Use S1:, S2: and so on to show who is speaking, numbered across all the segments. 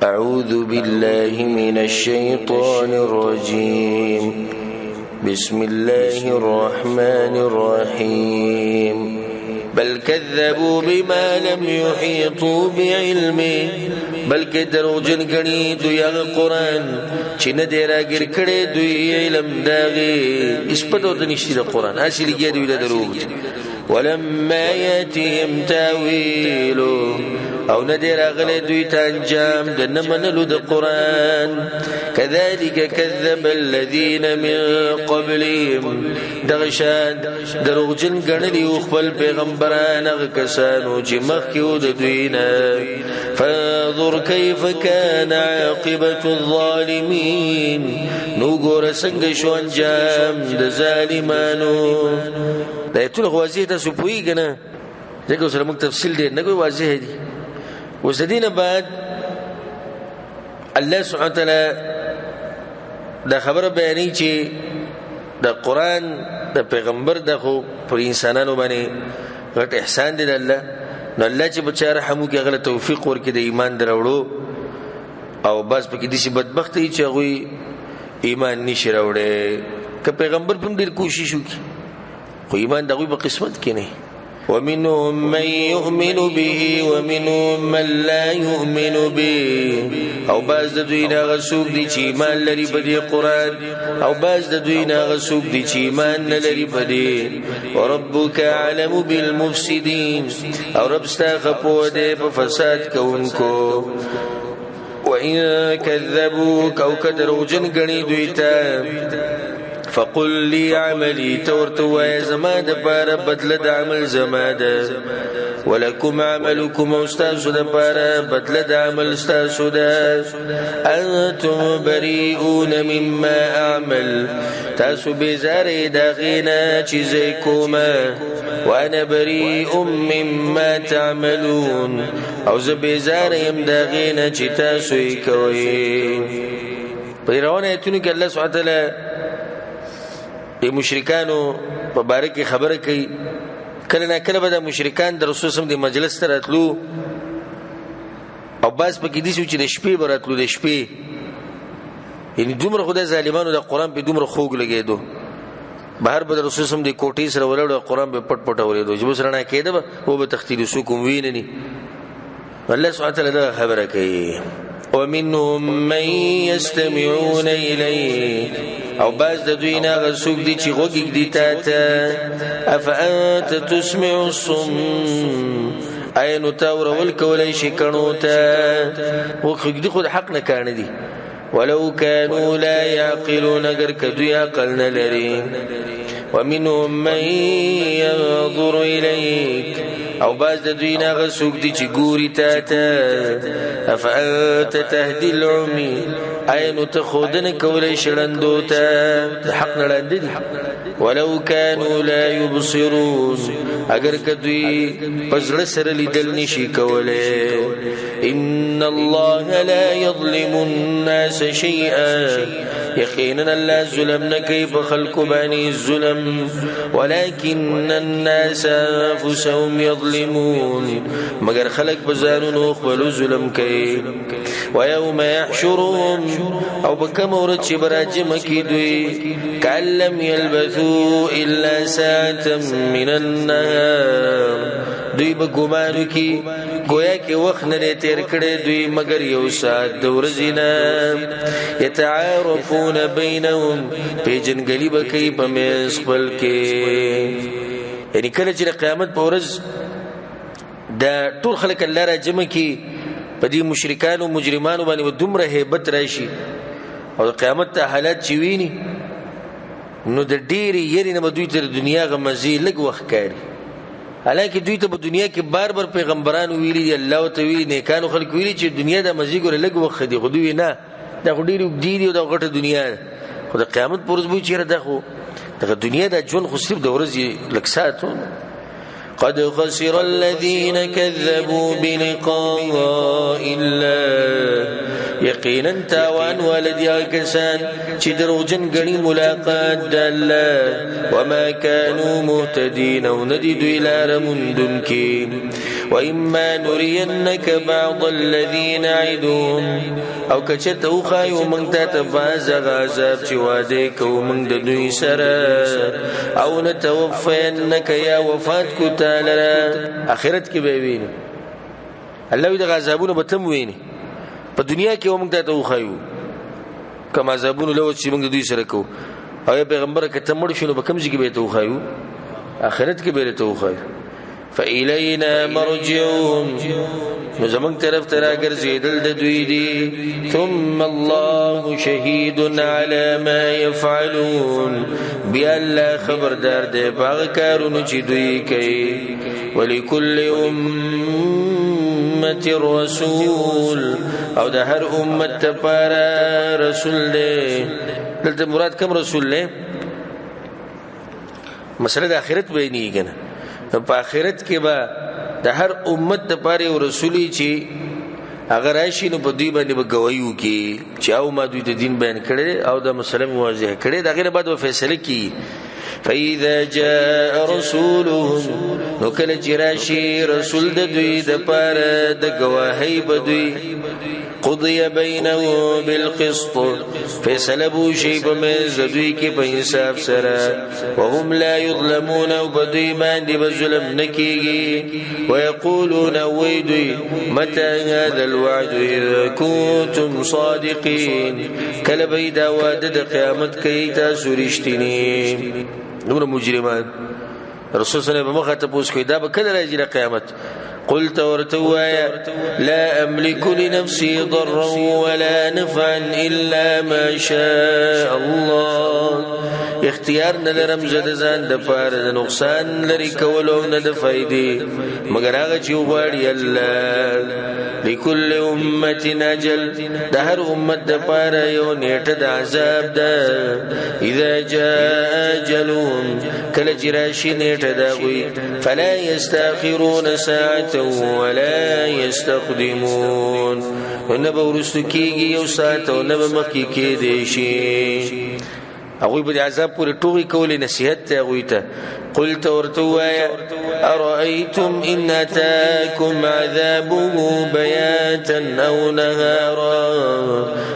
S1: أعوذ بالله من الشيطان الرجيم بسم الله الرحمن الرحيم بل كذبوا بما لم يحيطوا بعلمه بلکې دروغجن ګڼي دوی هغه قرآن چې نه دی راګیر کړی دوی علم داغي اسپدو د نشي د قرآن اصلي کې دوی د دروغ ولما ياتهم تاويله او ندر اغلی دوی تا انجام د نمنلو د قرآن كذلك كذب الذين من قبلهم دغشان دروغجن گنلی اخبل پیغمبران اغکسانو چی مخیو د دوینا فانظر كيف كان عاقبة الظالمين نو گور سنگ شو انجام د ظالمانو دا ایتون خوازی تا سپوئی گنا جگہ اسے لمک تفصیل دے نگوی واضح ہے دی وسدين بعد الله سبحانه وتعالى دا خبر بیانې چې د قرآن د پیغمبر د خو پر انسانانو باندې غټ احسان دی الله نو الله چې بچاره رحم وکړي غل توفیق ورکړي د ایمان دروړو او بس پکې دي چې بدبخت چې هغه ایمان نشي راوړي که پیغمبر په ډیر کوشش وکړي خو ایمان دغه په قسمت کې نه ومنهم من يؤمن به ومنهم من لا يؤمن به او باز د دوی نه غسوب دي چې ایمان لري په دې قران او باز د دوی نه غسوب دي چې ایمان نه لري په دې وربك علم بالمفسدين او رب استغفر دې په فساد کوونکو وان كذبوك او كدروجن غني دوی ته فقل لي عملي تورتوا زماد بار بدل د عمل زماد ولكم عملكم استاذ د بار بدل د عمل استاذ انتم بريئون مما اعمل تاسو بزار دغینا چیزې کومه وانا بريء مما تعملون او ز بزار يم دغینا چې تاسو یې کوئ په روانه ایتونو کې الله سبحانه وتعالى د مشرکانو په باره کې خبره کوي کله نه کله به د مشرکان د رسول سم د مجلس ته راتلو او باز پکې دي چې د شپې به راتلو د شپې یعنی دومره خدای ظالمانو د قرآن په دومره خوږ لګېدو بهر به د رسول سم د کوټې سره ولاړو قرآن به پټ پټ اورېدو چې به سره نه کېده به و به تختیل سو کوم وینني الله سبحانه وتعالی دا خبره کوي ومنهم من يستمعون إليه او باز د دوی نه غسوک دي چې غوږی دي ته افانت تسمع الصم اينو تاور ول کولای شي کڼو ته وخګ دي خود حق نه کړنه دي ولو كانوا لا يعقلون اگر کدو عقل نه لري ومنهم من ينظر اليك او باز د دوی نه غسوک دي چې ګوري ته افانت تهدي العمي اينو تخودن کولای شړندو ته حق نه لاندې ولو كانوا لا يبصرون اگر کدوی پزړه سره لیدل نشي کولای ان الله لا يظلم الناس شيئا يقينا الله ظلم نکي په خلق باندې ظلم ولكن الناس انفسهم يظلمون مگر خلق بزانونو خپل ظلم کوي ويوم يحشرهم او بکم ورځ چې براجم کی دوی کلم يلبثوا الا ساعه من النهار دوی به ګمانو کی گویا کې وخت نه تیر کړي دوی مگر یو ساعت د ورځې نه يتعارفون بينهم په جنګلی به کوي په مېز خپل کې یعنی کله چې قیامت په ورځ دا ټول خلک الله را جمع کی په دې مشرکانو مجرمانو باندې دومره hebat راشي او قیامت ته حالات چې ویني نو د ډېری یری نه دوی تر دنیا غمزي لګ وخت کوي حالانکه دوی ته په دنیا کې بار بار پیغمبرانو ویلي الله او ته ویلي نیکانو خلک ویلي چې دنیا د مزي ګور لګ وخت دی خو دوی نه دا ډېری دی او د غټه دنیا خو د قیامت پر ورځ به چیرې ده خو د دنیا د ژوند خو صرف د ورځې لږ ساعتونه قد خسر الذين كذبوا بلقاء الله یقینا تاوان والدی کسان چې دروغجن غني ملاقات د الله وما كانوا مهتدين وندي دوی لار مندونکي واما نرينك بعض الذين نعدهم او کچته او خایو مونږ ته باز غذاب چې واده کو مونږ د دوی سره او نتوفینک یا وفات کو تعالی اخرت کې به ویني الله دې غذابونه به تم ویني په دنیا کې مونږ ته او خایو کما عذابونه لو چې مونږ د دوی سره کو او پیغمبر کته مړ شنو به کوم ځای کې به ته او خایو اخرت کې به ته او خایو فإلينا مرجعهم نو زمون طرف ترا ګرځیدل د دوی دي ثم الله شهید على ما يفعلون بیا الله خبردار دی باغ کارونه چې دوی کوي ولکل امه رسول او د هر امت لپاره رسول دی دلته مراد کوم رسول دی مسله د آخرت به نه کېږي په آخرت کې به د هر امت لپاره یو رسولي چې اگر راشي نو په دوی باندې به گواہی وکړي چې او ما دوی د دین بیان کړي او د مسلمان واضح کړي دا غیر بعد فیصله کی فاذا جاء رسولهم نو کله چې راشي رسول د دوی د لپاره د گواهی به دوی قضي بينهم بالقسط فیصله بو شی په مز دوی کې په انصاف سره وهم لا يظلمون وبدوی باندې بظلم نکيږي ويقولون ويدي متى هذا الوعد اذا كنتم صادقين کله بيدا وعده د قیامت کې تاسو رښتینی نور مجرمان رسول صلی الله علیه وسلم مخاطب اوس کوي دا به کله راځي قیامت قلت ورتوايا لا أملك لنفسي ضرا ولا نفعا إلا ما شاء الله اختیار نه لرم زده ځان د پاره د نقصان لري کولو نه د فائدې مگر هغه چې وغواړي الله لكل امه اجل د هر امت د پاره یو نیټه د عذاب ده اذا جاء اجلهم کله چې راشي نیټه دا وي فلا يستاخرون ساعه ولا يستقدمون ونبه ورستو کیږي یو ساعت او نه مخکې کېدې شي هغه به عذاب پورې ټوغي کولې نصيحت ته هغه ته قلت ورتوايا ارايتم ان اتاكم عذابه بياتا او نهارا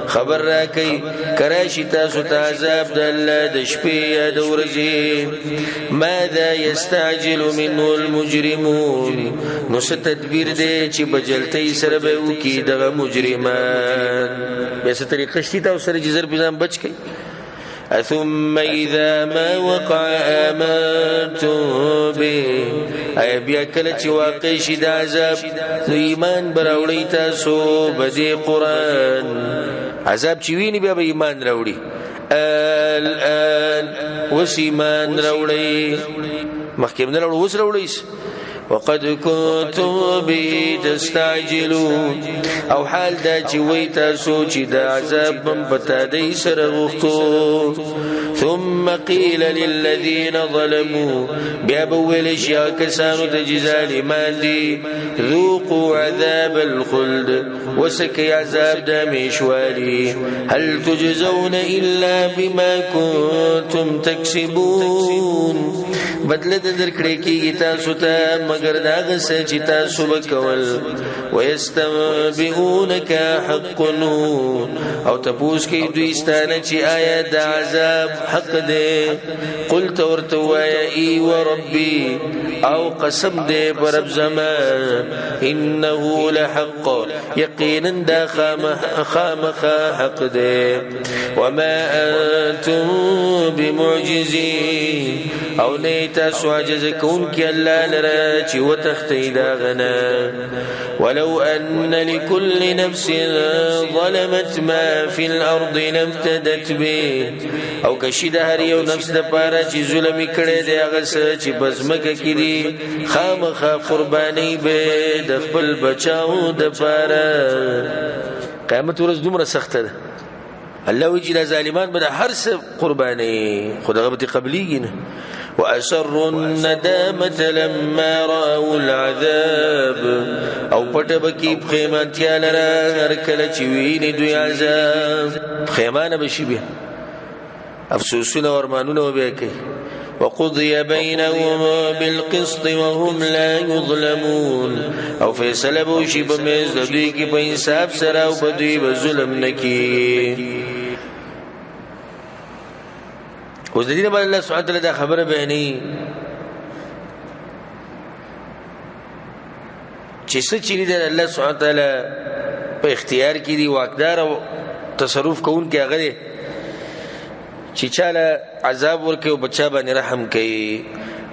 S1: خبر راکي کراشي تاسو ته عذاب د الله د شپې یا د ورځې ماذا يستعجل منه المجرمون نو ست تدبیر دی چې بجلتۍ سره به وکي دغه مجرمان به ست طریقه شتي تاسو سره جزر بزام بچ کی ثم اذا ما وقع امنتم به اي بیا کله چې واقع شي د عذاب نو ایمان براوړی تاسو به قرآن عذاب چې ویني بیا به ایمان راوړي الان وس ایمان راوړي مخکې نه راوړي وس راوړي وقد كنتم به تستعجلون او حال دا چې وای تاسو چې د عذاب بم پتا دی سره غوښتو ثم قيل للذين ظلموا بیا بول شیا کسانو ته جزاء ایمان دي ذوقوا عذاب الخلد وسكي عذاب د میشوالي هل تجزون الا بما كنتم تكسبون بدل درکړي کیږي تاسو ته مگر داغه چې تاسو وکول ويستنبئونك حق او تپوس کې دوی ستانه چې آیا د عذاب حق دی قلت ورتوایا ای وربي او قسم دی برب زمان انه لحق یقینا دا خامخ حق دی وما انتم بمعجزين او نیتا سو عجز کون کی اللہ لرا چی وتختی داغنا ولو ان لكل نفس ظلمت ما في الارض لفتدت به او کشید هر یو نفس د پاره چې ظلم کړي دی هغه چې بزمکه کړي خامخا قرباني به د خپل بچاو د پاره قیامت ورځ دومره سخته ده الله وجل ظالمان به هر څه قرباني خدای به قبليږي وأسروا الندامة لما رأوا العذاب او پټبکی پخیمانتیا لرا هر کله چې ویني دوی عذاب پخیمانه بشي به افسوسونه ورمانونه به کوي وقضي بينهم بالقسط وهم لا يظلمون او فیصله بوشي په مېز د دوی کې په انصاف سره او په دوی به ظلم نکي. اوس د دې باندې الله سبحانه وتعالى دا خبره بیانې چې څه چې د الله سبحانه وتعالى په اختیار کې دی واقدار او تصرف کوونکی هغه چې چاله عذاب ورکي او بچا باندې رحم کوي.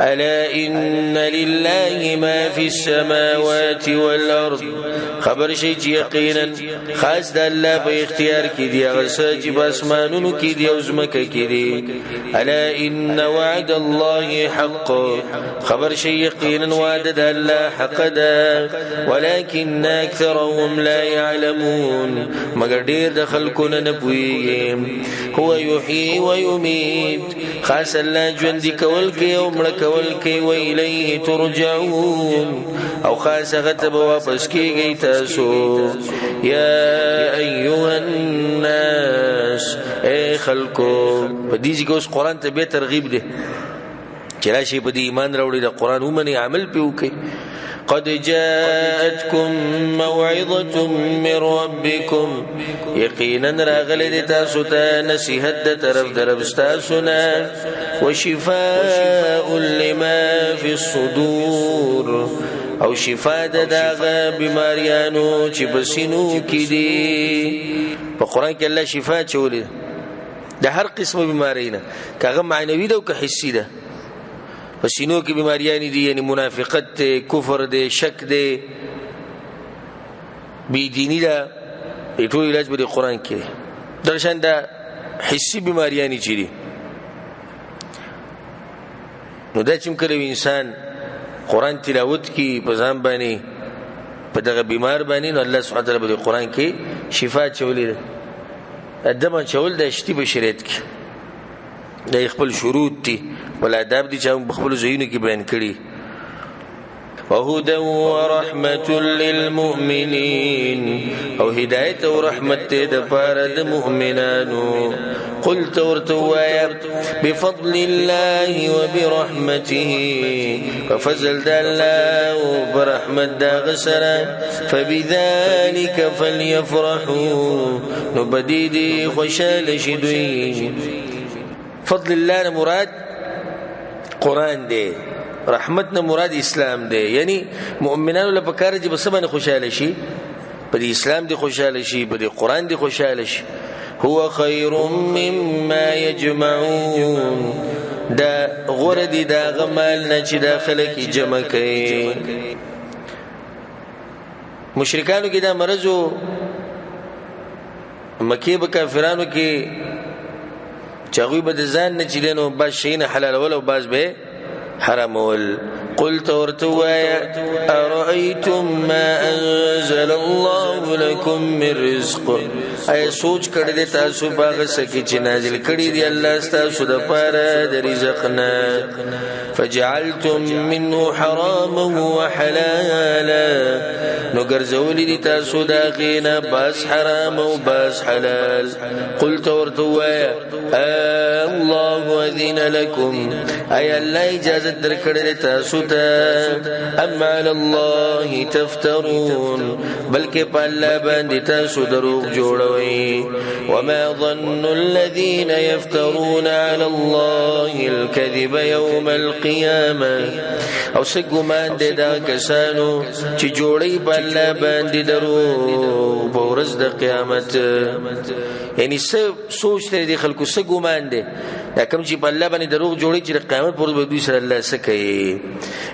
S1: الا ان لله ما في السماوات والارض خبر شي چې یقینا خاص د الله په اختیار کې دی هغه چې په اسمانونو کې دی او زمکه کې دی. الا ان وعد الله حق خبر شي یقینا وعد د الله حق ده ولكن اكثرهم لا يعلمون مگر ډیر د خلکو نه پوهیږي. هو يحيي ويميت خاص الله ژوند کول کوي او مړ کول کوي و الیه ترجعون او خاص هغه به واپس کیږي تاسو. یا ایها الناس اے خلقو په دې کې اوس قران ته به ترغیب دی چې راشي په دې ایمان راوړي د قران ومني عمل پیو کوي. قد جاءتكم موعظة من ربكم يقينا راغلي تاسو ته نصيحت د طرف دربستاسونه وشفاء لما في الصدور او شفاء دغه بیماریانو چې بسینو کې دي. په قران کې الله شفاء چولې د هر قسمه بیماری نه کغه معنوي ده او که حسي ده. پسینو کې بیماریاں دي یعنی منافقت ده کفر ده شک ده بی دینی ده ټول علاج به قرآن کې درشان ده حسي بیماریاں چي دي. نو دا چې کله انسان قرآن تلاوت کی په ځان باندې په دغه بیمار باندې نو الله سبحانه وتعالى په قرآن کې شفا چولې ده. ادمه چول د شتي بشریت کې د خپل شروط دي ول آداب دي چې خپل زینو کې بیان کړي. وهدى ورحمة للمؤمنين او هداية ورحمة دفارد مؤمنانو. قلت ورتوايا بفضل الله وبرحمته ففزل الله وبرحمة داغسنا فبذلك فليفرحوا نبديدي خشال شدوي. فضل الله مراد قرآن دي رحمتنا مراد اسلام دی یعنی مؤمنانو له پکاره چې بسمنه خوشاله شي په اسلام دي خوشاله شي په قرآن دي خوشاله شي. هو خير مما يجمعون دا غردي دا غمال نه چې داخله کې جمع کوي. مشرکانو کې دا مرزو مکی به کافرانو کې چاغوی به ځان نه چلینو با شین حلال ولو باز به حرام ول. قلت ورتوايا أرأيتم ما أنزل الله لكم من رزق اي سوچ کړی د تاسو باغ سکی چې نازل کړی دی الله تاسو د پاره د رزقنا فجعلتم منه حراما وحلالا نو ګرځولې دي تاسو دا غینا باس حرام او باس حلال. قلت ورتوايا الله اذن لكم اي الله اجازه درکړې تاسو ام على الله تفترون بلکې په الله باندې تاسو دروغ جوړوي. وما ظن الذين يفترون على الله الكذب يوم القيامه او سګمان دي دا کسانو چې جوړي په الله باندې دروغ په ورځ د قیامت. یعنی سوچ ته دي خلکو سګمان دي دا کوم چې په الله باندې دروغ جوړي چې قیامت پر به دوی سره الله سکي.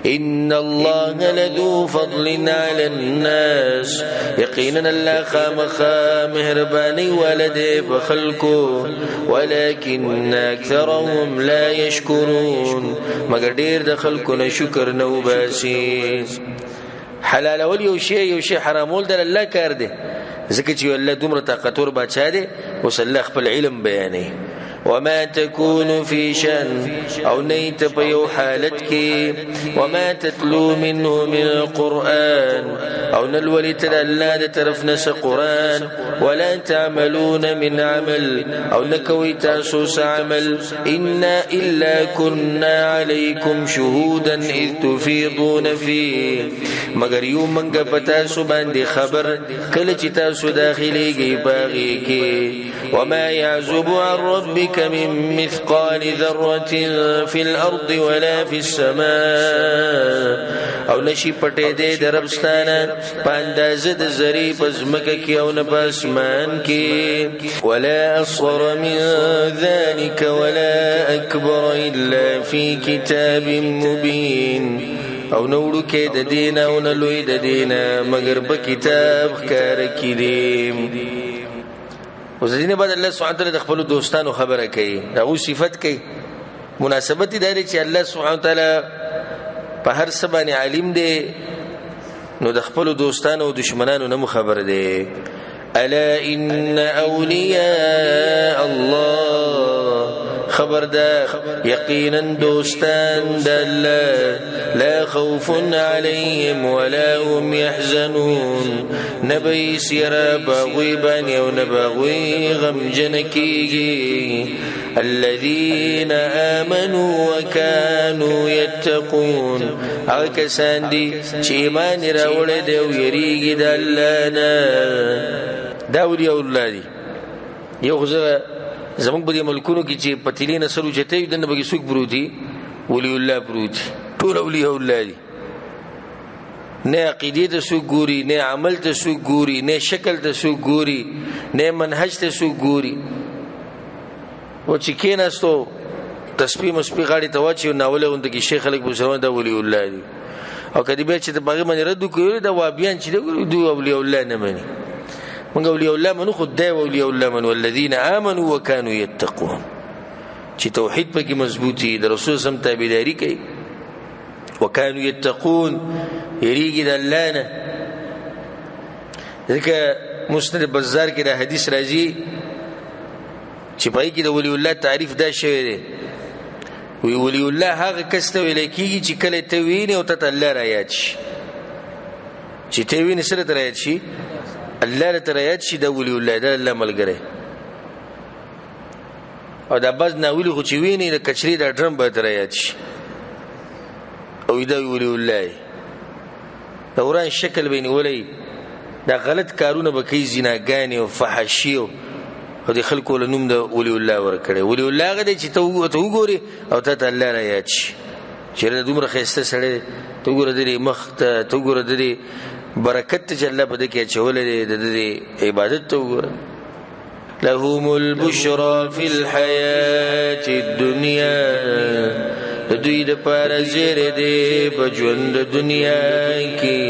S1: ان الله لذو فضل على الناس يقينا الله خامخا مهرباني ولده بخلقو ولكن اكثرهم لا يشكرون مگر ډیر د خلکو نه شکر نه وباسي. حلال ول یو شی حرامول د الله کار دی ځکه چې الله دومره طاقتور بادشاہ دی او الله خپل علم بیانې وما تكون في شأن او نيت بيو حالتك وما تتلو منه من القرآن او نلولت الله طرف نس قرآن ولا تعملون من عمل او نكوي تاسوس عمل إنا إلا كنا عليكم شهودا إذ تفيضون فيه مگر یو منگا پتاسو باندې خبر کله چې تاسو داخليږي باغی کې وما يعزب عن ربك من مثقال ذرة في الأرض ولا في السماء او نشي پټې دې دربستانه پاندازه د زری پزمکه کې او نه پاسمان کې ولا أصغر من ذلك ولا أكبر إلا في كتاب مبين او نوړو کې د دین او نه لوی د دین مگر په کتاب ښکار کړي اوس دینه بعد الله سبحانه وتعالى د خپل دوستانو خبره کوي دا صفت کوي مناسبت دی چې الله سبحانه وتعالى په هر څه باندې عالم دی نو د خپل دوستانو او دشمنانو نه خبر دی الا ان اولیاء الله خبردار یقینا دوستان دل لا خوف عليهم ولا هم يحزنون نبي سيرا باغوي باني او نباغوي غم جنكيجي الذين آمنوا وكانوا يتقون اکسان دي چې ایمان راوړل دي او یریږي د الله نه دا اولیاء الله دي یو ځکه زمونږ په دې ملکونو کې چې پتیلې نسلو چته دنه بګي سوق بروتي ولی الله بروتي ټول اولیاء الله دي نه عقیده ته سوق ګوري نه عمل ته سوق ګوري نه شکل ته سوق ګوري نه منهج ته سوق ګوري و چې کیناستو تسبیح مسبیح غاړي ته واچي ناوله وند کې شیخ خلک بوسروان دا ولی الله دي او کدی به چې د باغ باندې رد کوي دا وابیان چې دوی اولیاء الله نه مانی من اولیاء الله منو خدای اولیاء الله من والذین آمنوا وكانوا يتقون چې توحید پکې مضبوطی د رسول سم تابعداري کوي وكانوا يتقون یریږي د الله نه ځکه مسند بازار کې دا حدیث راځي چې پای کې د ولی الله تعریف دا شوی دی وی ولی الله هغه کس ته ویل کېږي چې کله ته ویني او ته الله را یاد شي چې ته ویني سره ته را یاد شي الله ته را یاد شي د ولی الله د الله ملګری او دا باز ناویل خو چې ویني د کچري د ډرم به ته را یاد شي او دا ولی الله دوران شکل بیني ولي دا غلط کارونه به کوي زناګانی او فحاشي او د خلکو له نوم د ولی الله ورکړي ولی الله غدي چې ته وګوري او ته الله را یاد شي چې دومره خسته سره ته وګوره د مخ ته وګوره د برکت چې الله بده کې چولې د عبادت ته وګوره لهم البشرى في الحياة الدنيا دوی د پاره زیره دی په ژوند دنیا کې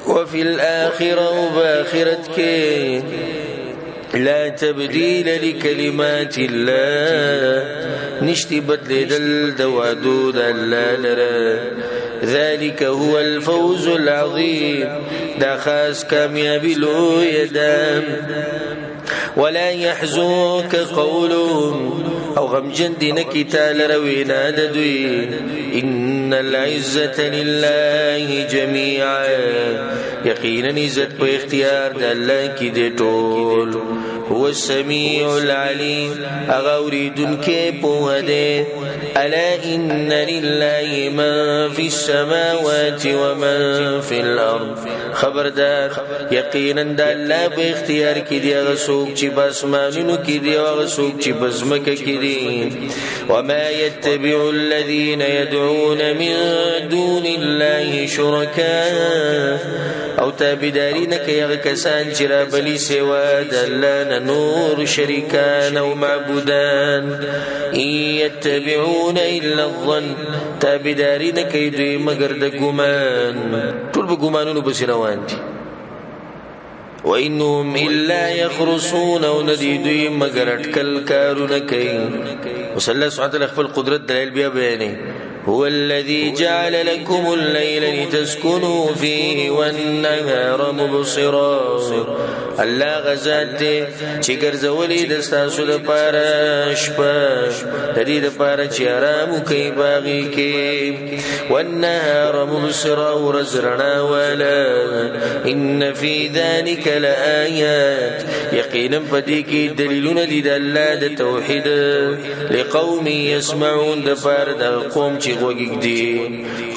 S1: وفي الآخرة وبآخرتك لا تبديل لكلمات الله نشتي بدل دوادود الله لرا ذلك هو الفوز العظيم دا خاص كاميابي لو يدام ولا يحزنك قولهم او غمجن دينك تال روينا ددوي ان العزة لله جميعا يقينا عزت په اختیار د الله کې دی ټول هو السميع العليم اغوریدن کې په دې الا ان لله من في السماوات ومن في الارض خبردار یقینا د الله په اختیار کې دی هغه څوک چې بسمانونو کې دی او هغه څوک چې بزمکه کې دی وما يتبع الذين يدعون من دون الله شركاء او تابدارین کوي هغه کسان چې را بلی سوا د الله نه نور شریکان او معبودان يتبعون الا الظن تابدارین کوي دوی مگر د ګمان ټول به ګمانونو بس روان دي وانهم الا يخرصون ونديدوا مگر اٹکل کارونه کوي وصلی الله سبحانه خپل قدرت دلایل بیا بیانې هو الذي جعل لكم الليل لتسكنوا فيه والنهار مبصرا الله غزاد چې ګرځولې د ستاسو لپاره شپه د دې لپاره چې آرام کوي باغی کې والنهار مبصرا ورزرنا ولا ان في ذلك لآيات یقینا پدې کې دلیلونه دي د الله د توحید لقوم يسمعون د پاره د قوم چې غوږیږي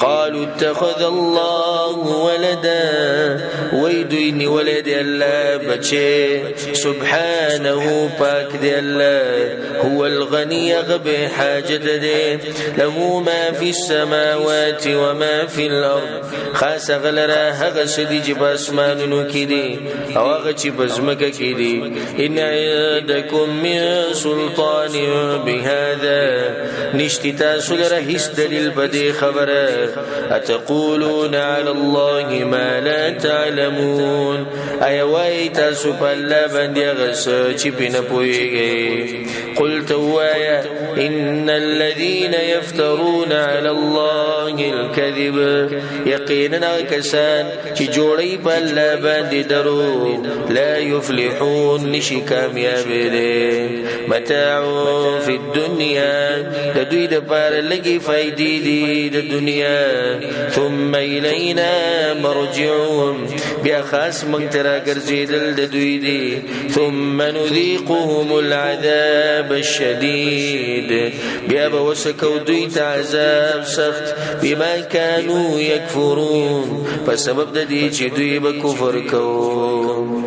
S1: قالوا اتخذ الله ولدا ويدني ولد الله بچي سبحانه پاک دی الله هو الغني غب حاجت دی له ما في السماوات وما في الارض خاص غلرا هغه سدي چې په اسمانونو کې دي او هغه چې په ځمکه کې دي ان عندكم من سلطان بهذا نشتتا سلره هیڅ دلیل بدی خبره اتقولون على الله ما لا تعلمون ايوای تاسو په الله باندې غس چې پنه پويږي قلت وایا ان الذين يفترون على الله الكذب یقینا کسان چې جوړي په الله باندې درو لا يفلحون نشي کامیاب دي متاع في الدنيا د دوی د پاره لګي فائدې دي د دنیا ثم الينا مرجعهم بیا خاص مونږ ترا ګرځیدل د دوی دي ثم نذيقهم العذاب الشديد بیا به وسکو دوی ته عذاب سخت بما كانوا يكفرون په سبب د دې چې دوی به کفر کوي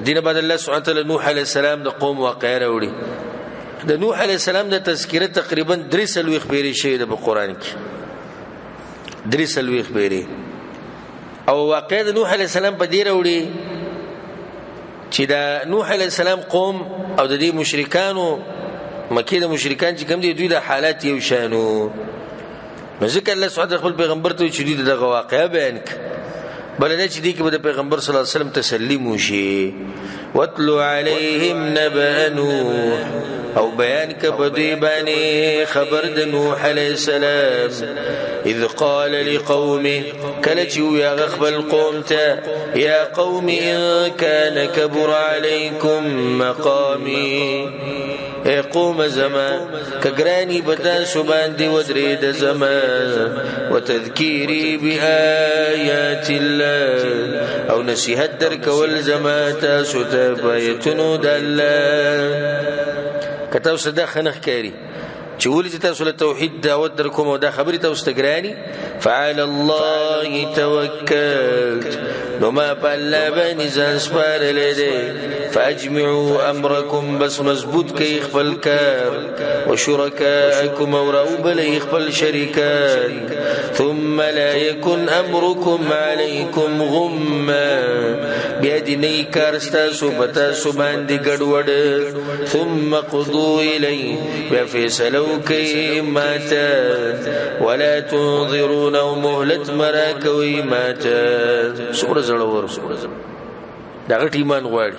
S1: دینه بعد الله سبحانه وتعالى نوح عليه السلام د قوم واقعه راوړي د نوح عليه السلام د تذکره تقریبا 3 خبرې شوی د قرآن کې 3 خبرې او واقعه د نوح عليه السلام په دی راوړي چې د نوح عليه السلام قوم او د دې مشرکانو مکه د مشرکان چې کوم دي دوی د حالات یو شانو نو ځکه الله سبحانه وتعالى خپل پیغمبر ته چې دوی دغه واقعه بیان کړ بلنه چې دی کې د پیغمبر صلی الله علیه وسلم تسلیم وشي واتلو علیهم نبأ نوح او بیان کبدی باندې خبر د نوح علیہ السلام اذ قال لقومه کلچ یا خپل قوم ته یا قوم ان كان كبر عليكم مقامي اے قوم زما کګرانی بدا سبحان دی ودرې د زما وتذکيري بآيات الله او نصيحت در کول زما تاسو ته بیتونو د الله کتاب صدا خنخ کاری چې ولې تاسو له توحید دعوت در کوم او دا خبرې تاسو ته ګرانی فعلى الله توکلت نو ما په الله باندې ځان سپارلې دي فاجمعوا امركم بس مضبوط کوي خپل کار وشركاءكم ورؤوب لي خپل شریکان ثم لا يكن امركم عليكم غما بيدني کارستا سبتا سبان دي ګډوډ ثم قضوا الي بفیصلو کوي ماته ولا تنظرون مهلت مراکوي ماته سوره زړور دا غټ ایمان غواړي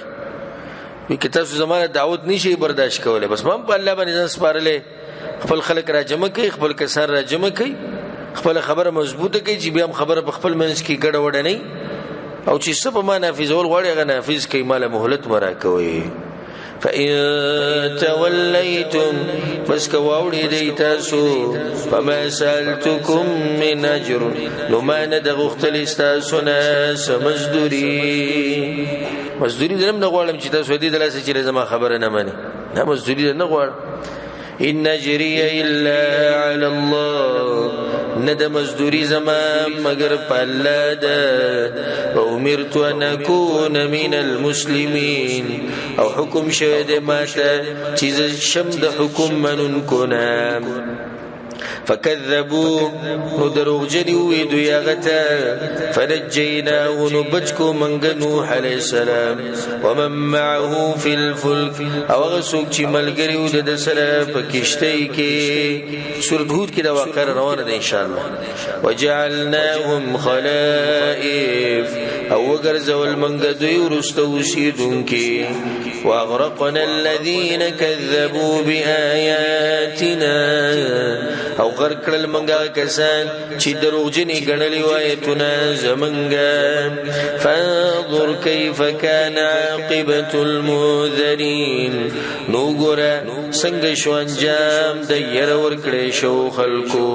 S1: وی کتاب زمانه دعوت نشي برداشت کوله بس مم په الله باندې ځان سپارلې خپل خلک را جمع کوي خپل کسان را جمع کوي خپل خبره مضبوطه کوي چې بیا خبره په خپل منځ کې ګډه وډه نه او چې څه په ما نافذول غواړي هغه نافذ کوي مال مهلت مراکوي فإن توليتم بس كواوري ديتاسو فما سألتكم من أجر لما ندغ اختلستاسونا سمزدوري مزدوري دلم نغوالم چی تاسو دي دلاسه چی لزما خبر نمانی نا مزدوري دل نغوالم إن نجري إلا على الله ند مزدوري زمان مگر پالا دا وامرت ان اكون من المسلمين او حکم شهد ماتا چیز شمد حکم منن کنام فكذبوا ندروغ جنوي دياغتا فنجيناه نبجكو من نوح عليه السلام ومن معه في الفلك او غسوك چی ملگری ودد سلام پکشتی کی سورة هود کی دا واقع روانه ده انشاءالله وجعلناهم خلائف او ګرځول منګ دوی ورستو سیدونکي واغرقنا الذين كذبوا بآياتنا او غرق کړل منګه کسان چې دروغجنې ګڼلې وایتونه زمونږه فانظر كيف كان عاقبة المنذرين نو ګوره څنګه شو انجام د ير ورکړې شو خلکو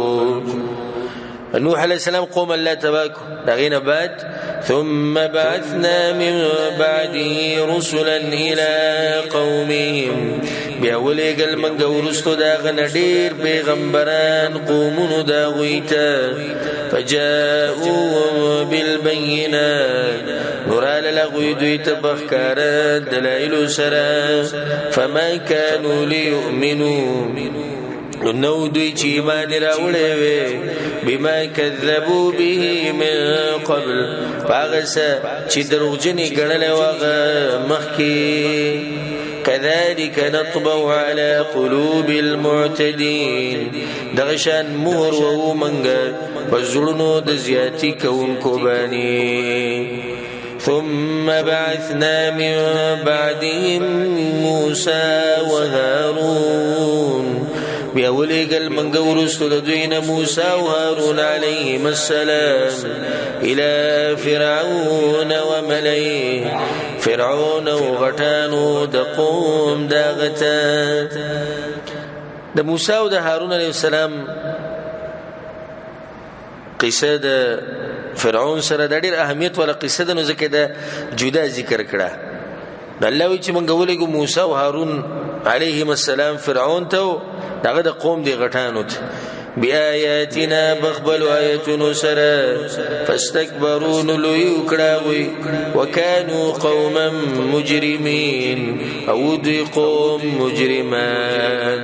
S1: نوح عليه السلام قوم الله تبارك دغینه بعد ثم بعثنا من بعده رسلا الى قومهم بیاولیگل منگا ورستو داغن دیر پیغمبران قومونو داغویتا فجاؤوا بالبینات نرال لغوی دویتا بخکارا دلائلو سرا فما كانوا ليؤمنوا نو دوی چې ایمان راوړې وي بما كذبوا به من قبل پاغسه چې دروغجنې ګڼلې واغه مخکې كذلك نطبع على قلوب المعتدين دغشان مهر وهو منګ وزړونو د زیاتی کوونکو باندې ثم بعثنا من بعدهم موسى وهارون بیاولیگل منگا ورستو دوین موسى وهارون علیهم السلام الى فرعون وملئه فرعون وغټانو د قوم داغتا د موسی او د هارون علیه السلام قصه د فرعون سره د ډېر اهمیت ولا قصه د نو ځکه د جدا ذکر کړه الله وی چې مونږ ولګو موسی او هارون علیهم السلام فرعون ته دغه د قوم دی غټانو ته بآياتنا بخبل آياتنا سرا فاستكبروا نلوي وكراوي وكانوا قوما مجرمين او دي قوم مجرمان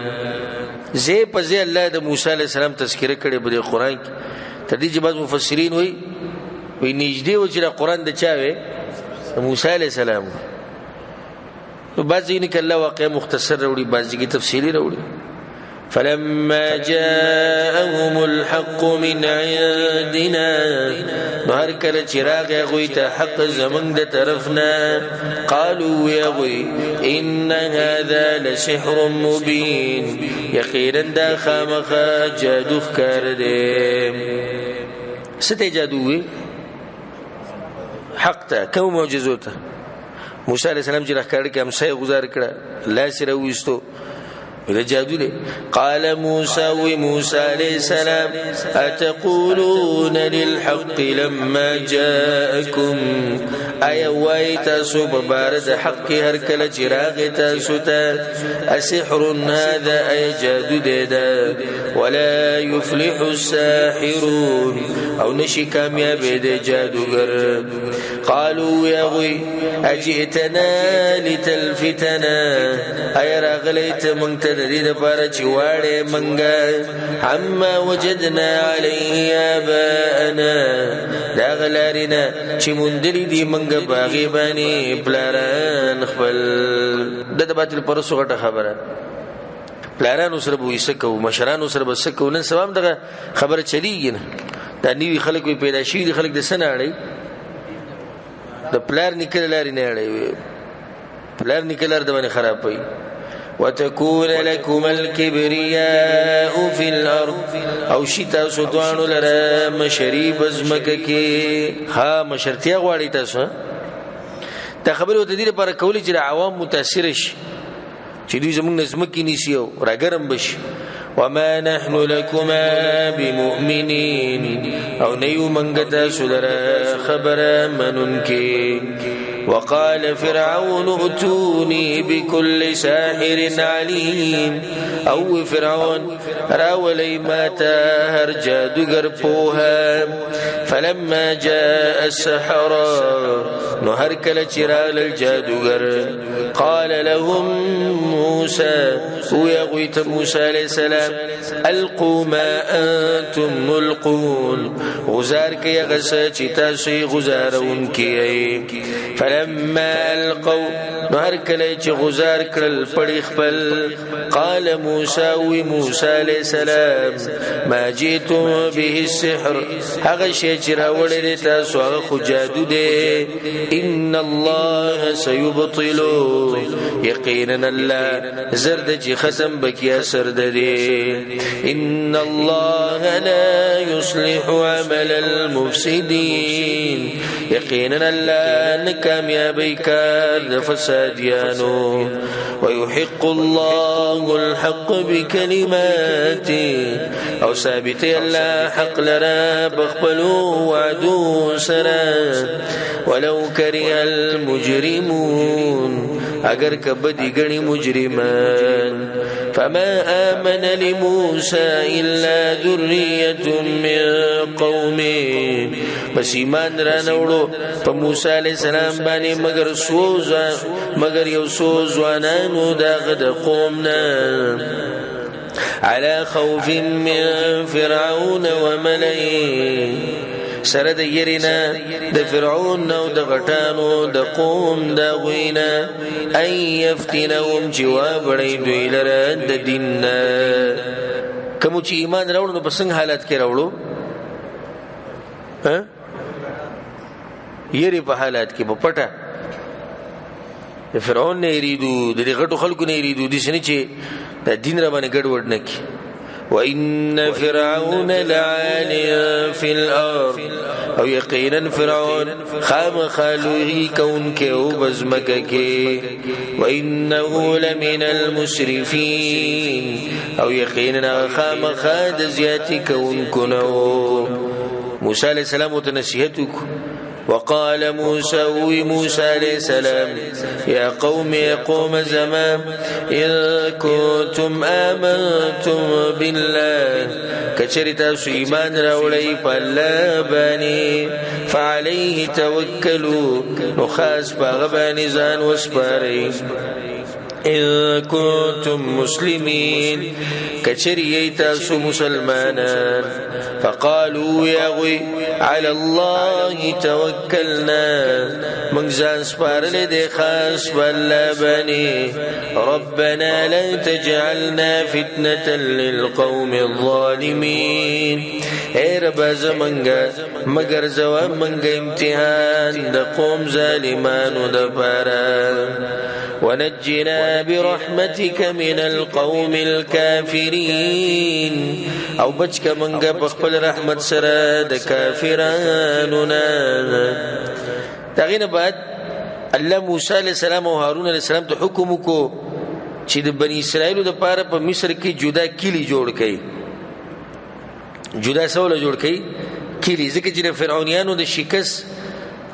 S1: زي پزي الله د موسی عليه السلام تذکرہ کړي په قرآن کې تدې چې بعض مفسرین وي نږدې و چې قرآن د چا وي موسی عليه السلام بعضی نه کله واقع مختصر وروړي بعضی کې تفصیلی وروړي فلما جاءهم الحق من عندنا نهر کله چراغ غوي ته حق زمنګ د طرفنا قالوا يا غوي ان هذا لسحر مبين يقينا دا خامخ جادو ښکار دي ست جادو حق ته کوم معجزوته موسی علیہ السلام چې راکړ کې همسای گزار کړه الله سره وستو ولا جادو له قال موسى عليه السلام اتقولون للحق لما جاءكم اي وايت سب بارد حق هر کله چراغ تاسو ته اسحر هذا اي جادو ده ولا يفلح الساحرون او نشي کامیاب دي جادوگر قالوا يا غوي اجئتنا لتلفتنا اي راغليت منت د دې لپاره چې واړې منګه عما وجدنا عليه آباءنا دا غلارینا چې مندري دي منګه باغی باندې پلاران خپل د باطل پرسو غټه خبره پلاران سره به وسکو مشران سره به وسکو نن سبا دغه خبره چلیږي نه دا نیوی خلک پیدا شي دي خلک د سناړي د پلار نکل لاري نه اړي پلار نکل لار د باندې خراب وي وتكون لكم الكبرياء في الارض او شتا سودوان لرا مشريب زمکه ها مشرتیا غواړی تاسو ته خبره وته دي لپاره کولی چې عوام متاثر شي چې دوی زموږ نظمکی نیسی او راګرم بشي وما نحن لكما بمؤمنين او نيو منغتا سدرا خبر مننكي وقال فرعون اتوني بكل ساحر عليم او فرعون راولي ماتا هرجا دگر پوها فلما جاء السحرة نهر كلا چرال الجادوگر قال لهم موسى ويغويت موسى عليه السلام القوا ما انتم ملقون غزار كي غسا چتا سي غزارون كي فلما القوا نهر کله چې غزار کړل پړی خپل قال موسی علیہ السلام ما جئتم به السحر هغه شی چې راوړل تاسو هغه خو جادو دی ان الله سيبطل یقینا الله زرد چې ختم بکی اثر دی ان الله لا يصلح عمل المفسدين یقینا الله نکامیابی کار فسادیانو ويحق الله الحق بكلماته او ثابت الله حق لرا بخبلوا وعدو سرا ولو كره المجرمون اگر کبدی گنی مجرمان فما آمن لموسى إلا ذرية من قومه بس ایمان را نوړو په موسی علیہ السلام باندې مگر یو سوزوانانو داغه د قومنا على خوف من فرعون وملئه سره د يرینا د فرعون او د غټانو د قوم د غوینا اي يفتنهم جواب لري دوی لره د دین کوم چې ایمان راوړو نو په څنګه حالت کې راوړو یری په حالت کې په پټه د فرعون نه یریدو د غټو خلکو نه یریدو د شنه چې د دین را باندې ګډوډ نه کی وان فرعون لعال في الارض او یقینا فرعون خامخالوی کون کې او بزمکه کې وانه لمن المسرفين او یقینا خامخاد زیاتی کون کنو موسی علیہ السلام ته نصیحت وقال موسى عليه السلام يا قوم زمان إن كنتم آمنتم بالله كشرتا سيمان راولي فالله باني فعليه توكلوا نخاس باغباني زان وسباري إن كنتم مسلمين كشري تاسو مسلمانا فقالوا يغوي على الله توكلنا من زان سبارل دي خاص بالله ربنا لا تجعلنا فتنة للقوم الظالمين اے رب زمنگا مگر زوام منگا امتحان دا قوم ظالمان دا پارا ونجنا برحمتك من القوم الكافرين او بچ کا منگا بخبل رحمت سرا د کافرانونا داغین بعد الله موسی علیہ السلام او هارون علیہ السلام ته حکم کو چې د بنی اسرائیل د پاره په مصر کې جدا کلی جوړ کړي جدا سوال جوړ کړي کلی ځکه چې فرعونانو د شکست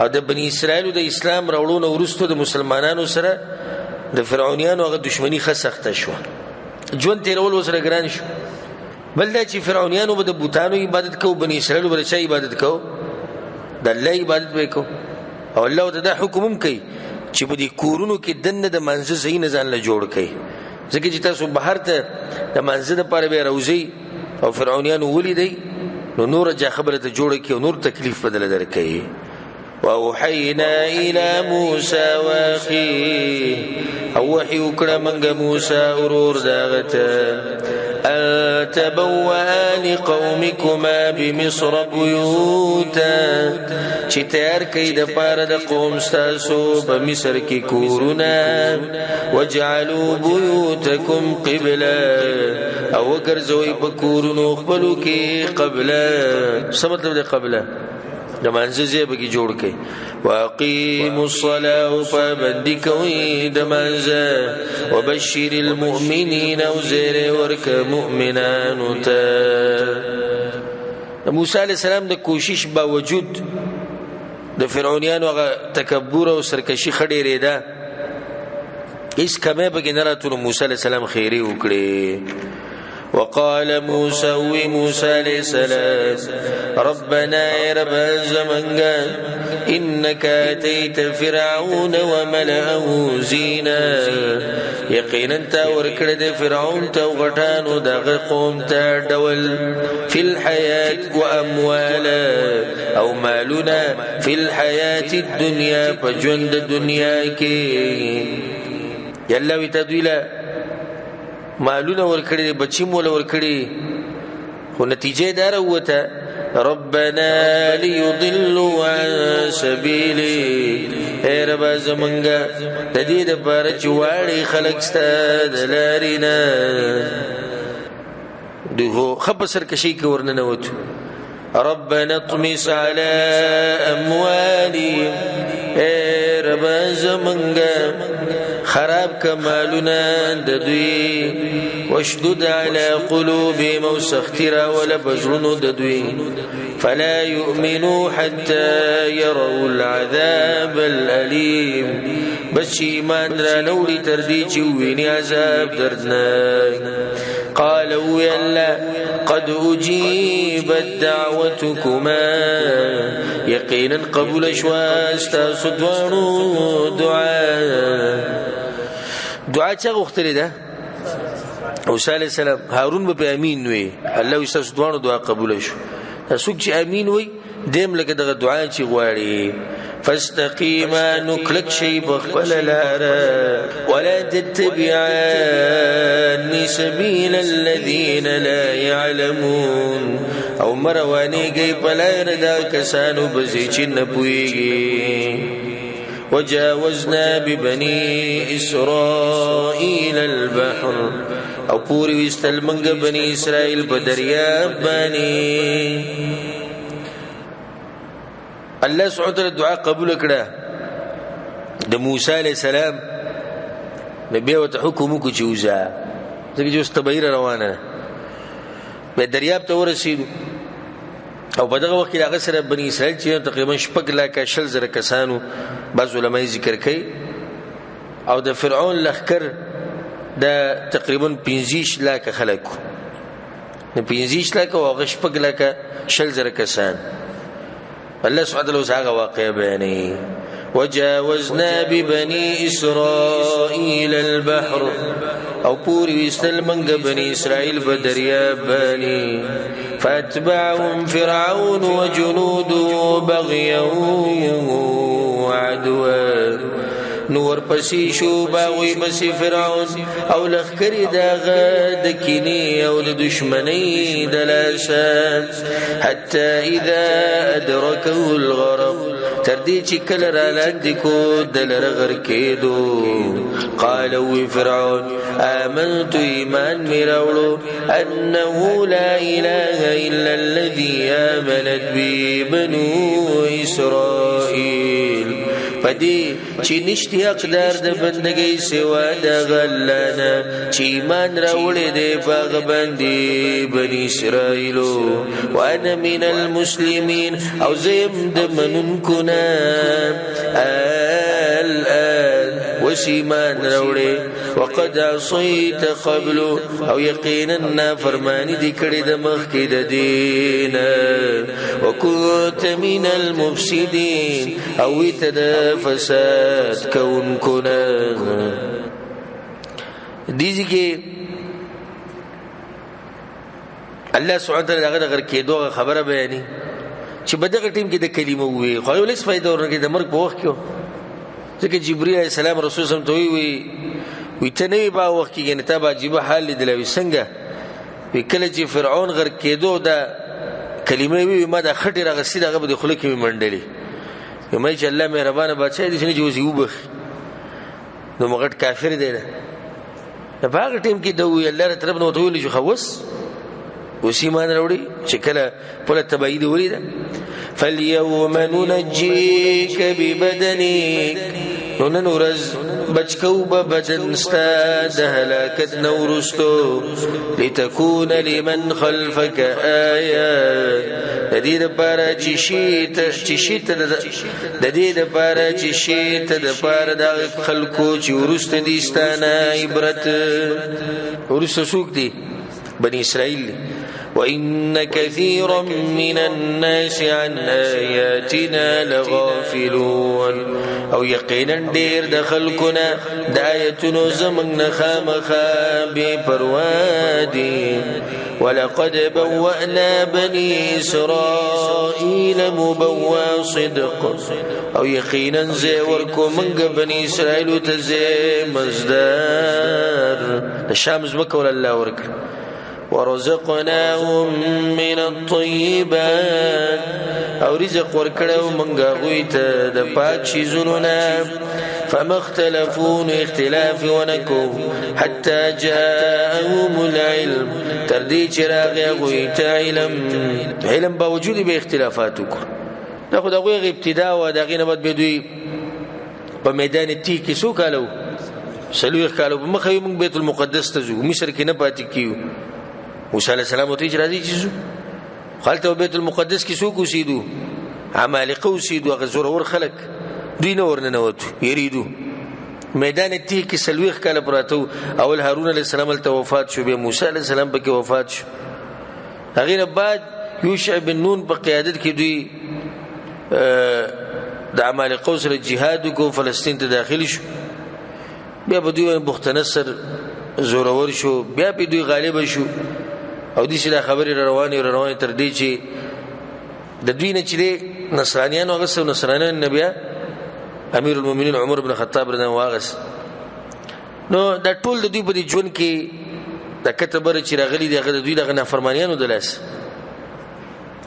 S1: او د بنی اسرائیل د اسلام راوړونو ورستو د مسلمانانو سره د فرعونانو هغه دښمنی خسخته شو ژوند تیرول وسره ګران شو بل دا چې فرعونانو به د بوتانو عبادت کوو بنی اسرائیل به چا عبادت کوو د الله عبادت وکړو او الله ته دا حکم کوي چې په دې کورونو کې دنه د منځ زین ځان له جوړ کړي ځکه چې تاسو بهر ته د منځ د پاره به روزي او فرعونانو ولیدي نو نور جا خبره ته جوړ کړي او نور تکلیف بدل درکړي واوحينا الى موسى واخيه او وحي وکړه منګه موسی اورور داغته تبوأ لقومكما بمصر بيوتا چې تیار کړي د پاره د قوم تاسو په مصر کې کورونه وجعلوا بيوتكم قبلا او ګرځوي په کورونو خپلو کې قبله څه مطلب دی قبله د منځ به کې جوړ کړي واقيموا الصلاه فبندي کوي د منځ وبشر المؤمنين وزير ورک مؤمنان ته موسی عليه السلام د کوشش باوجود د فرعونانو تکبر او سرکشي خړې ریدا هیڅ کمه به نه راتلو موسی عليه السلام خیری وکړي وقال موسى عليه السلام ربنا يا رب زمنگا انك اتيت فرعون وملئه زينا یقینا تا ورکړه د فرعون ته غټانو د قوم ته ډول فی الحیات واموالا او مالنا فی الحیات الدنیا فجند دنیا کې یلا وی تدویلا مالونه ورکړي بچی مول ورکړي خو نتیجه دار وته ربنا ليضلوا عن سبيلي اے رب زمنګا د دې د بار چواړي خلق ستاد لارینا دغه خبر کشي کې ورننه وته ربنا اطمس على اموالهم اے رب زمنګا خراب کمالنا ددوی واشدد على قلوبهم وسخترا ولا بجرن ددوی فلا يؤمنوا حتى يروا العذاب الأليم بس ایمان را نوړي تر دې چې ویني عذاب دردناک قالوا يلا قد أجيبت دعوتكما يقينا قبول شوا استاسو دوانو دعا چا غوښتلې ده موسی عليه السلام هارون به امین وي الله استاسو دوانو دعا قبول شو څوک چې امین وي دیم لکه دغه دعا چې غواړي فاستقيما نكلك شيء بخبل لارا ولا تتبعان سبيل الذين لا يعلمون او مرواني گئی پلار دا کسانو بزی چی نپویگی وجاوزنا ببني إسرائيل البحر او پوری وستلمنگ بني اسرائيل بدریاب بانی الله سبحانه وتعالى دعا قبول کړه د موسی عليه السلام نبي وت حکم کو چوزا ځکه چې استبیر روانه به دریاب ته ورسېدو او په دغه وخت کې هغه سره بني اسرائیل چې تقریبا 6,000 کسانو بعض علماء ذکر کوي او د فرعون لخر د تقریبا 15,000 خلکو نه 15,000 او هغه 6,000 کسان الله سبحانه وتعالى واقع بيني وجاوزنا ببني إسرائيل البحر او پوری وستلمنگ بني إسرائيل بدرياب باني فاتبعهم فرعون وجنوده بغيا وعدوا نور پسی شو باوی بسی فرعون او لخکری داغا دکینی او دشمنی دلاسا حتی اذا ادرکه الغرق تردی چی کل را لاندکو دلر غرکیدو قالو فرعون آمنت ایمان میراولو انه لا اله الا الذي آمنت بی بنو اسرائیل پدی چې نشتی اقدار د بندګۍ سوا د غلانا چې ایمان راوړې دی باغ باندې بني اسرائیل وانا من المسلمين او زم د منونکو نه الان وسیمان راوړې وقد عصيت قبل او یقینا فرمانی دی کړي د مخ کې د دین وكنت من المفسدين او فساد کون کنا دیږي کې الله سبحانه وتعالى هغه غر کې دوه خبره بیانې چې بدغه ټیم کې د کلمه وي خو یو لیس فائدہ ورنګي د مرګ په وخت کې ځکه جبرئیل علیه السلام رسول سم ته وی ته نه با وخت کې نه تابع جيبه حال دلوي څنګه وی کله چې فرعون غر کې دوه د کلمه وی ما د خټه رغسي دغه د خلک کې منډلي مې چې الله مهربان بادشاہ دې چې جوزي وبخ نو مغټ کافر دی نه په هغه ټیم کې دوی الله طرف نو ټول جو خوس وسیمان وروړي چې کله په تبعید ولید فاليوم ننجيك ببدنك نورز بچکو بدن استاد هلاکت نورستو لتكون لمن خلفك آيات د دې لپاره چې شیت د دې لپاره چې شیت د لپاره د خلکو چې ورسته دي ستانه عبرت ورسته سوق دي بني اسرائیل وَإِنَّ كَثِيرًا مِّنَ النَّاسِ عَنْ آيَاتِنَا لَغَافِلُونَ او یقینا ډیر د خلقنا د آیتونو زمنګ نه خامخا بے پروا دي ولقد بوأنا بني إسرائيل مبوأ صدق او یقینا زه ورکو منګ بني اسرائیل ته زه مزدار الشمس مکول الله ورک ورزقناهم من الطيبات او رزق ورکړو منګه غوي ته د پاک شیزونو نه فما اختلفون اختلاف ونکو حتى جاءهم العلم تردی چراغ غوي ته علم باوجود به اختلافات وکړه دا خو دغه ابتدا او دغه نه بعد بدوی په میدان تی کې سو کالو سلوخ کالو په مخه موږ بیت المقدس ته ځو مصر کې نه پاتې کیو موسی علیہ السلام ته اجازه چیزو خالته بیت المقدس کې سو کو سیدو عمالقه سیدو غزور ور خلق دوی نه ورنه نوتو یریدو میدان تی کې سلوخ کاله پراتو اول هارون علیہ السلام ته وفات شو به موسی علیہ السلام په کې وفات شو هغه بعد یوشع بن نون په قیادت کې دوی د عمالقه سره جهاد کو فلسطین ته داخل شو بیا په دوی بخت نصر زورور شو بیا په دوی غالب شو او دې سره خبرې روانه تر دې چې د دوی نه چې نصرانیان او غسو نصرانیان نبی امیر المؤمنین عمر بن خطاب رضی الله عنه نو دا ټول د دوی په ژوند کې د کتبره چې راغلي دغه د دوی دغه نافرمانیانو د لاس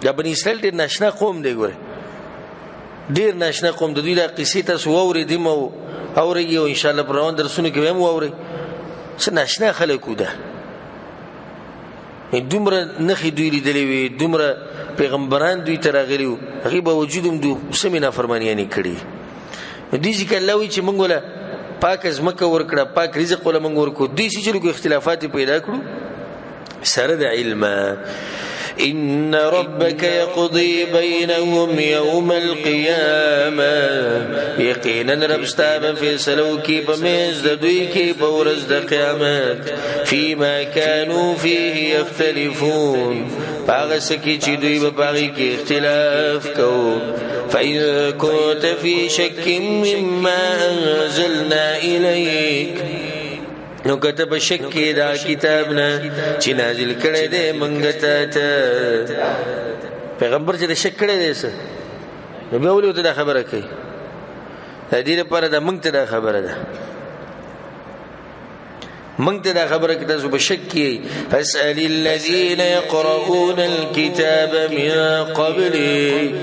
S1: دا بني اسرائیل ډیر ناشنا قوم دی ګوره ډیر ناشنا قوم د دوی د قصې تاسو واورئ مو اورئ او ان شاء الله پروان درسونه کې هم واورئ څه ناشنا خلکو ده دومره نخي دوی لیدلې وي دومره پیغمبران دوی تراغلیو هغه به وجودم دو سمینا فرمانیانی کړي دي چې الله وی چې مونږ ولا پاک از مکه ورکړه پاک رزق ولا مونږ ورکو دي چې لږه اختلافات پیدا کړو سره د علم إن ربك يقضي بينهم يوم القيامة يقينا ربستا فيصلو كي بميز دوي كي بورز د قيامت فيما كانوا فيه يختلفون باغسكي چي دوي بباغي كي اختلاف كو فإن كنت في شك مما أنزلنا إليك نو کته په شک کې دا کتاب نه چې نازل کړي دې منګ ته پیغمبر چې شک کړي دې څه نو به ولې ته خبره کوي د دې لپاره دا منګ ته دا خبره ده منګ ته دا خبره کې تاسو په شک کې فاسأل الذين يقرؤون الكتاب من قبلك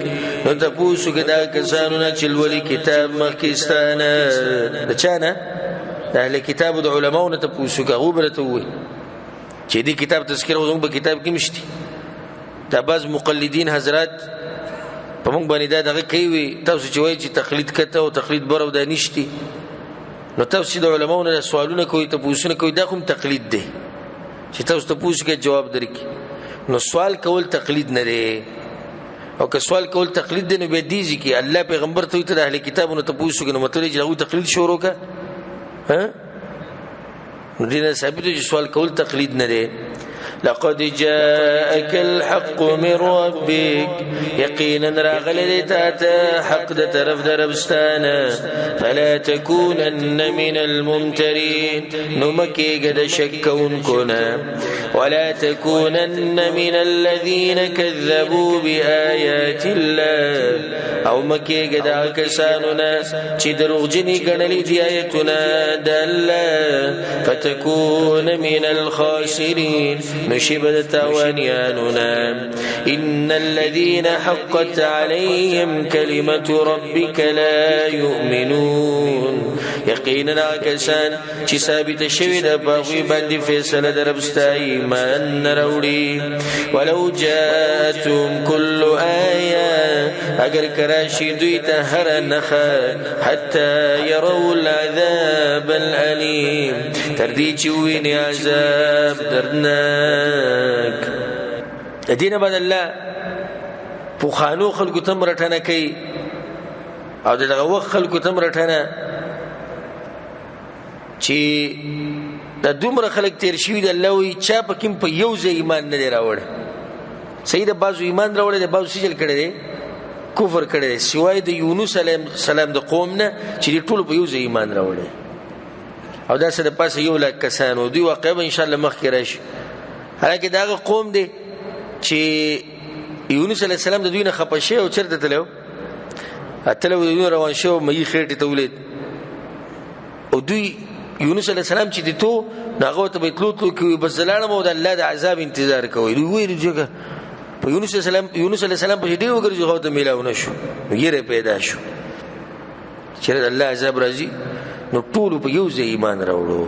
S1: نو تاسو کې دا کسانو نه چې ولې کتاب مخکستانه د چانه اهل کتاب د علماو نه تاسو کا غوبره وي چې دې کتاب تذکر وزنګ په کتاب کې مشتي دا بعض مقلدین حضرات په موږ باندې دا دغه کوي تاسو چې وایي چې تقلید کته او تقلید برو دا نشتی نو تاسو د علماو نه سوالونه کوي تاسو نه کوي دا کوم تقلید دی چې تاسو ته پوښتنه کې جواب درکې نو سوال کول تقلید نه دی او که سوال کول تقلید دی نو به دیږي کې الله پیغمبر ته د اهل کتابونو ته پوښتنه نو مطلب چې هغه تقلید شروع کا دینه ثابت چې سوال کول تقلید نه دی لقد جاءك الحق من ربك يقينا راغلي تاتا حق د طرف دربستانه فلا تكونن من الممترين نمكي قد شكون كنا ولا تكونن من الذين كذبوا بآيات الله او مكي قد كساننا چې دروغجني ګڼلې دي آیتونه د الله فتكون من الخاسرين نشبد تاوانياننا إن الذين حقت عليهم كلمة ربك لا يؤمنون يقينا كسان چې ثابت شوی د باغوی باندې فیصله دربستا ایمان نراوړي ولو جاءتهم كل آية اگر کراشي دوی ته هر نخه حتى يروا العذاب الأليم تردي چې ویني عذاب دردناک دینه بعد الله پوخانو خلکو تم رټنه کوي او دغه وخت خلکو تم رټنه چې دا دومره خلک تیر شوي دي الله وایي چا پکې په یو ځای ایمان نه دی راوړی صحیح ده بعضو ایمان راوړی دی بعضو سجل کړی دی کفر کړی دی سوای د یونس علیه السلام د قوم نه چې دې ټولو په یو ځای ایمان راوړی او داسې د پاسه 100,000 کسان و دوی واقعا به انشاءالله مخکې راشي حالانکه د هغه قوم دی چې یونس علیه السلام د دوی نه خفه شوی او چېرته تللی و اتلی و د دوی روان شوی مهي خېټې ته ولید او دوی یونس علیه السلام چې د تو نو هغه ورته به تلو کوي بس زه لاړم او د الله د عذاب انتظار کوئ دوی ویل چې په یونس علیه السلام پسې ډېر وګرځي هغه ته میلاو نه شو نو یېره پیدا شو چې د الله عذاب راځي نو ټولو په یو ځای ایمان راوړو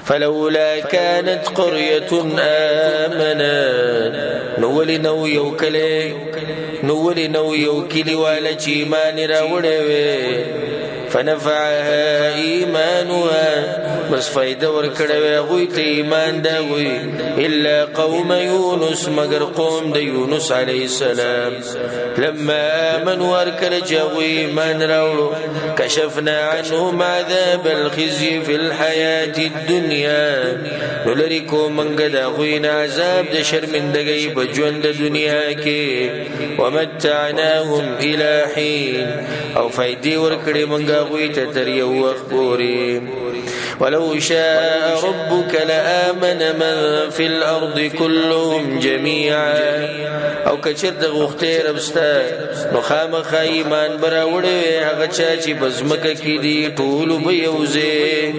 S1: فلولا كانت قرية آمنت نولي نو يو كلي والا چی ایمان راوڑے وے فنفعها ایمانها بس فائدہ ورکڑے وے غویت ایمان دا غوی الا قوم یونس مگر قوم دا یونس علیہ السلام لما آمنوا ارکل جاوی ایمان راوڑو کشفنا عنهم عذاب الخزي في الحياة الدنيا نلرکو منگ دا غوین عذاب دا شرمندگی بجوان دا دنیا کے ومتعناهم الى حين او فائدی ورکڑی منگا غویت تریو اخبوری ولو شاء ربك لآمن من في الأرض كلهم جميعا او کچر د غختیر ابستا نو خامخا ایمان براوړې هغه چا چې بزمکه کې دي ټول به یوځي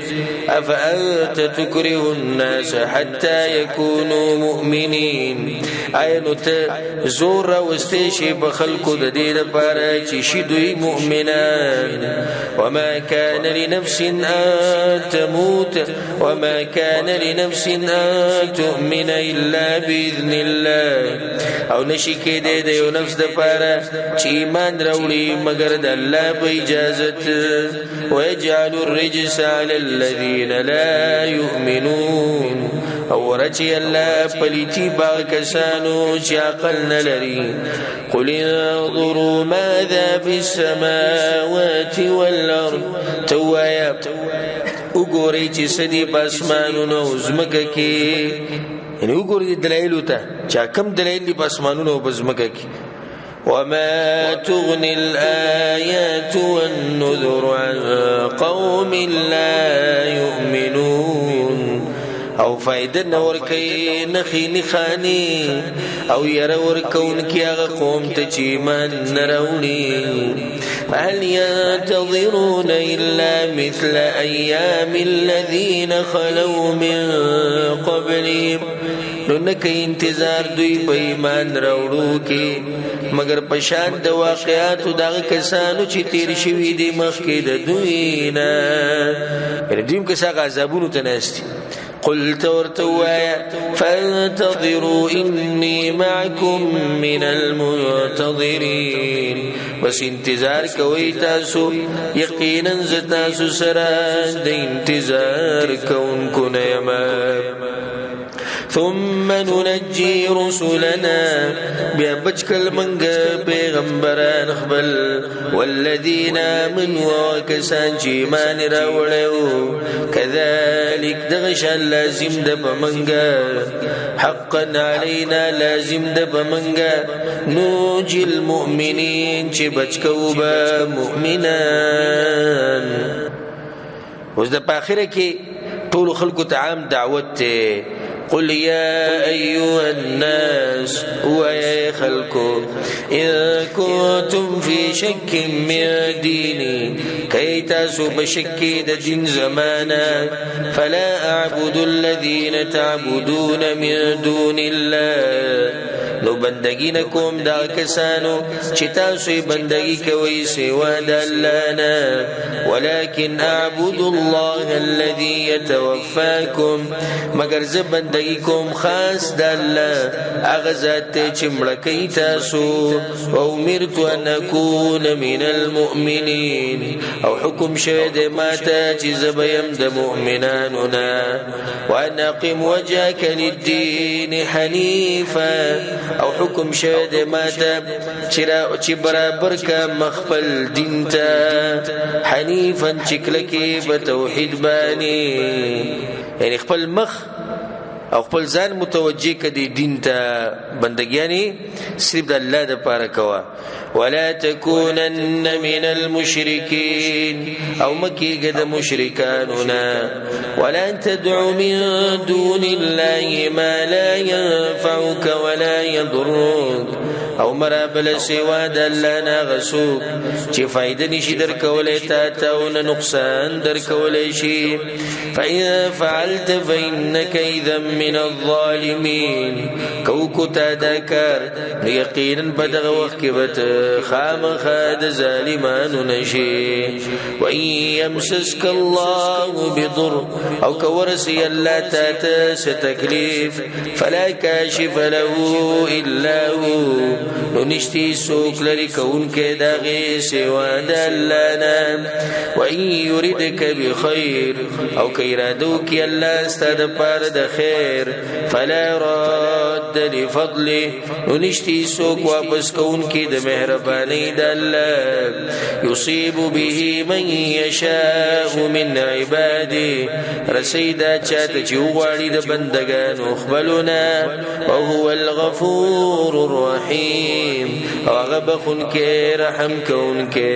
S1: افانت تکره الناس حتى يكونوا مؤمنين اينو ته زور واستې شي بخلکو د دې لپاره چې شي دوی مؤمنان وما كان لنفس ان تموت وما كان لنفس ان تؤمن الا باذن الله او نشي کېدی د یو نفس د پاره چې ایمان راوړي مگر د الله په اجازت ويجعل الرجس على الذين لا يؤمنون او رچی الله پلیتی باغ کسانو چې عقل نه لري قل انظروا ماذا في السماوات والارض توایا وګورئ چې سدي پاسمانونو زمکه کې یعنی وګورئ دلایل ته چا کم دلایل په اسمانونو او بزمکه کې وما تغني الآيات والنذر عن قوم لا يؤمنون او فائدہ نور کئی نخی نخانی او یر ورکون کی آغا قوم تچیمان نرونی فهل ينتظرون إلا مثل أيام الذين خلوا من قبلهم نو نکی انتظار دوی په ایمان راوړو کې مگر پشان د واقعاتو دغه کسانو چې تیر شوي دي مخکې د دوی نه یعنی دوی که څنګه عذابونو ته ناست قل تورتوایا فانتظروا إني معكم من المنتظرين بس انتظار کوي تاسو یقینا ز تاسو سره د انتظار کوونکو نه یم ثم ننجي رسلنا بيبجكل منغ پیغمبران خبل والذين آمنوا وكسان جيمان راولو كذلك دغش لازم دب منغ حقا علينا لازم دب منغ نوجي المؤمنين چه بچکوبا مؤمنان وز د پاخره کې ټول خلکو ته عام دعوت قل يا أيها الناس ويا خلقوا إن كنتم في شك من ديني كي تاسوا بشكي دين زمانا فلا أعبد الذين تعبدون من دون الله نو بندگی نکوم دا کسانو چې تاسو بندگی کوي سوا د الله نه ولكن اعبد الله الذي يتوفاكم مگر زه بندگی کوم خاص د الله هغه ذات چې مړکې تاسو او امرت ان اكون من المؤمنين او حکم شوه د ماته چې زبیم د مؤمنانو نه وان اقم وجهك للدين حنيفا او حکم شوه د ماته چې برابر کا مخبل دین ته حنیفا چکلکی په توحید باندې یعنی خپل مخ او خپل ځان متوجه کدي دین ته بندګیانی صرف د الله د پاره کوا ولا تكونن من المشركين او مكي قد مشركاننا ولا تدع من دون الله ما لا ينفعك ولا يضرك او مرابل سوا د الله نه غسوک چې فائدہ نشي درکولې تا او نقصان درکولې شي فإن فعلت فإنك إذا من الظالمين کوکو تا دکر یقینا بدغه وخت کې به خامخا د ظالمانو نشي وإن يمسسك الله بضر او کورسی الله تا ستکلیف فلا کاشف له الا هو نشتی سوک لري کون کې داغه سوا د الله نه وإن يردك بخير او کیرادو کې الله ستاسو پر د خیر فلا راد لفضله نشتی سوک واپس کون کې د مهرباني د الله يصيب به من يشاء من عباده رسيدا چاته چې وغواړي د بندگانو خپلونه وهو الغفور الرحيم او هغه بخونکې رحم کوونکې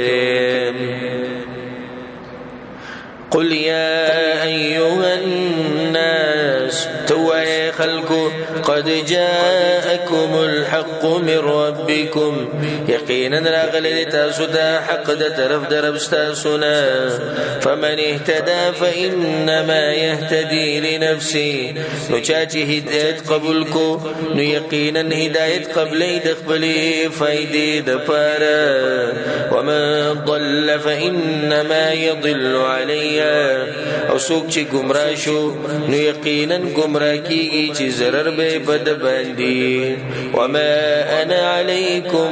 S1: قل يا أيها الناس توي خلق قد جاءكم الحق من ربكم يقينا راغل تاسودا حق د طرف دربستاسونا فمن اهتدى فإنما يهتدي لنفسه نچاچی هدایت قبول کو نو یقینا هدایت قبلې د خپلې فائدې د پاره ومن ضل فإنما يضل عليه او سوک چې گمراه شو نو یقینا گمراه کیږي چې ضرر به بد باندې وما انا علیکم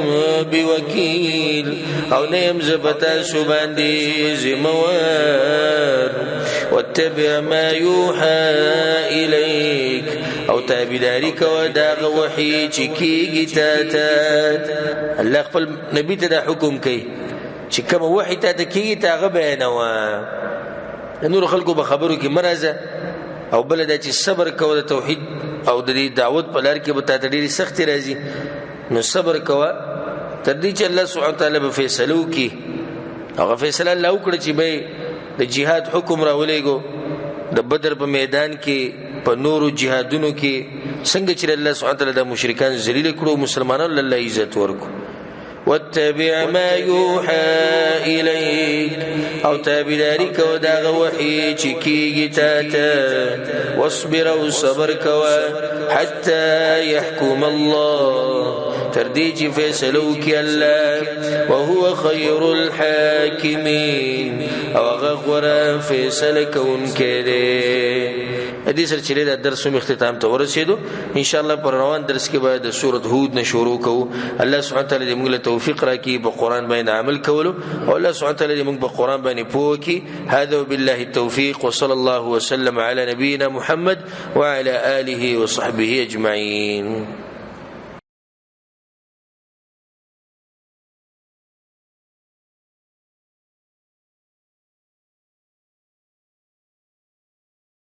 S1: بوکیل او نیم زبتا سو باندې زموار واتبع ما یوحى الیک او تابعداري کوه دا وحی چې کیږي ته الله خپل نبی ته دا حکم کوي چې کوم وحی ته کیږي تا بیانوا نور خلکو به خبرو کې مرزه او بل د چې صبر کوه د توحید او د دعوت په لار کې به تا ډېری سخت راځي نو صبر کوه تر دې چې الله سبحانه وتعالى به فیصله وکړي هغه فیصله الله وکړي چې به د جهاد حکم راولېګو د بدر په میدان کې په نورو جهادونو کې څنګه چې الله سبحانه وتعالى د مشرکان ذلیل کړو مسلمانانو الله عزت ورکو واتبع ما يوحى إليك او تابداري کو دا وحي چې کیږي تا واصبر او صبر کوا حتى يحكم الله تر دې چې فیصلو کې الله وهو خير الحاكمين او غوړه فیصله کوونکی دی حدیث سره چې د درس اختتام ته ورسېدو ان شاء الله پر روان درس کې باید د سورۃ هود نه شروع کوو الله سبحانه وتعالى دې موږ له توفیق راکړي په قران باندې عمل کولو او الله سبحانه وتعالى دې موږ په قران باندې پوه کړي هذا وبالله التوفيق وصلى الله وسلم على نبينا محمد وعلى آله وصحبه أجمعين